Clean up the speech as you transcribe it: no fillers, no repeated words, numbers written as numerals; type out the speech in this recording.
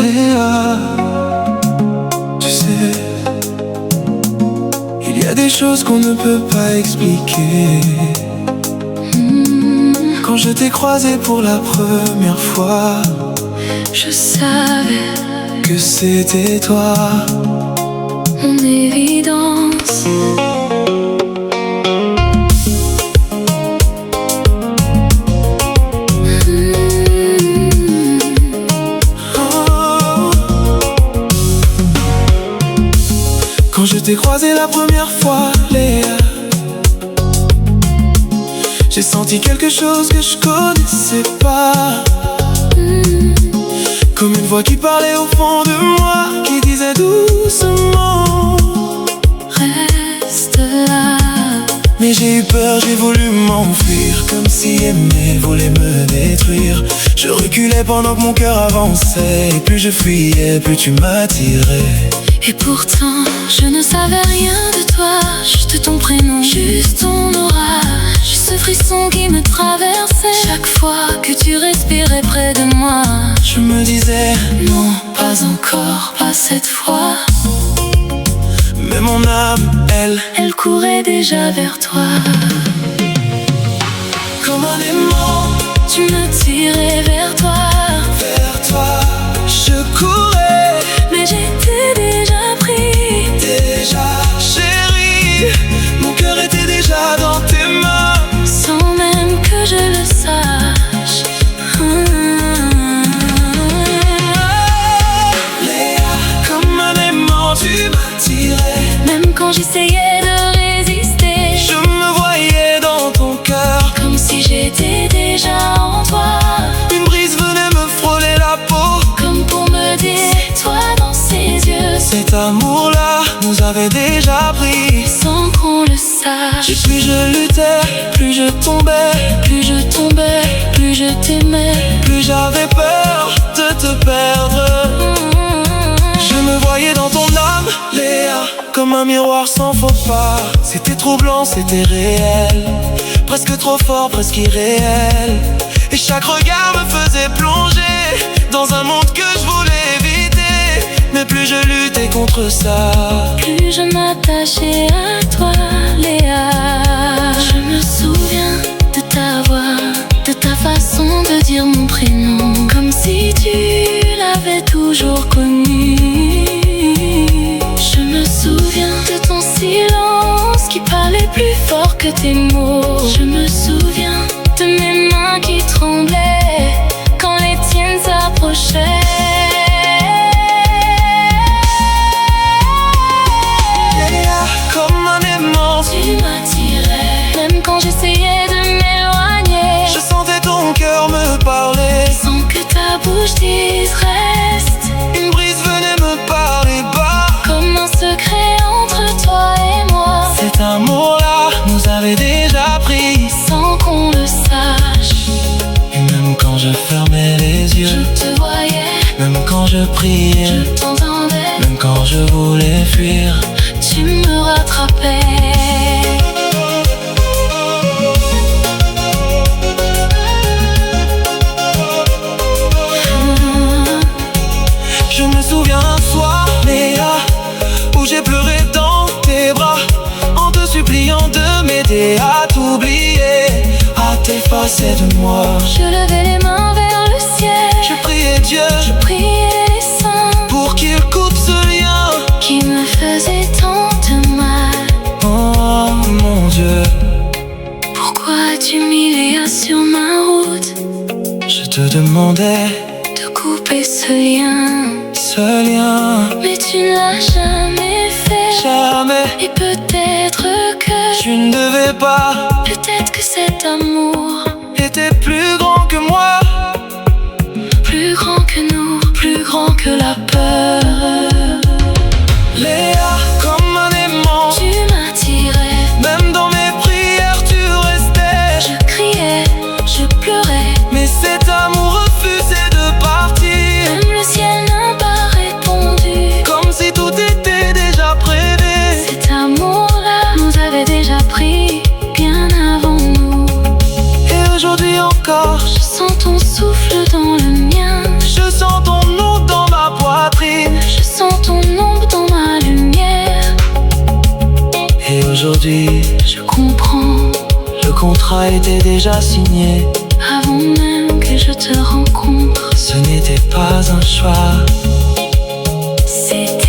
Léa, tu sais, il y a des choses qu'on ne peut pas expliquer. Quand je t'ai croisé pour la première fois, Je savais que c'était toi. mon évidence. Oh. Quand je t'ai croisé la première fois, Léa, j'ai senti quelque chose que je connaissais pas. Comme une voix qui parlait au fond de moi, qui disait doucement Reste là. mais j'ai eu peur, j'ai voulu m'enfuir, comme si aimer voulait me détruire. Je reculais pendant que mon cœur avançait, et plus je fuyais, plus tu m'attirais. Et pourtant, je ne savais rien de toi, juste ton prénom, juste ton aura, juste ce frisson qui me traversait. Chaque fois que tu respirais près de moi, Je me disais, non, pas encore, pas cette fois. mais mon âme, Elle courait déjà vers toi. comme un aimant, Tu me tirais vers toi, vers toi. Je courais, mais j'étais déjà pris. déjà chérie. Mon cœur était déjà dans tes mains, Sans même que je le sache. Léa, comme un aimant, tu m'attirais. Même quand j'essayais de résister, Je me voyais dans ton cœur, comme si j'étais déjà en toi. une brise venait me frôler la peau. Comme pour me dire, toi dans ses yeux, Cet amour-là nous avait déjà pris. sans qu'on le sache. Et plus je luttais, plus je tombais, Plus je tombais, plus je t'aimais. plus j'avais peur de te perdre. Je me voyais dans ton âme, Léa, comme un miroir sans faux pas. C'était troublant, c'était réel, presque trop fort, presque irréel. Et chaque regard me faisait plonger dans un monde que je voulais éviter. Mais plus je luttais contre ça, Plus je m'attachais à toi, Léa. Je me souviens de ta voix, de ta façon de dire mon prénom, comme si tu l'avais toujours connu. Je me souviens de ton silence qui parlait plus fort que tes mots. Je me souviens de mes mains qui tremblaient quand les tiennes s'approchaient. Léa, comme un aimant, Tu m'attirais, même quand j'essayais de m'éloigner. je sentais ton cœur me parler. Sans que ta bouche dise reste, Une brise venait me parler bas. comme un secret entre toi et moi. Cet amour-là nous avait déjà pris. Sans qu'on le sache, Et même quand je fermais les je yeux, te voyais, même quand je priais, je t'entendais. même quand je voulais fuir, Tu me rattrapais. je me souviens un soir, Léa, où j'ai pleuré dans tes bras, en te suppliant de m'aider à t'oublier, à t'effacer de moi. Je levais les mains vers le ciel, Je priais Dieu je priais les saints pour qu'il coupe ce lien. qui me faisaient tant de mal. Oh mon Dieu, Pourquoi as-tu mis Léa sur ma route, je te demandais de couper ce lien? ce lien. Mais tu ne l'as jamais fait. Jamais, Et peut-être que, tu ne devais pas, peut-être que cet amour, était plus grand que moi. plus grand que nous, plus grand que la peur. Léa, comme un aimant, Tu m'attirais, même dans mes prières tu restais. je criais, je pleurais. Mais cet amour refusait de partir, Même le ciel n'a pas répondu. comme si tout était déjà prévu. Cet amour-là nous avait déjà pris bien avant nous. Je comprends, le contrat était déjà signé. avant même que je te rencontre, Ce n'était pas un choix. c'était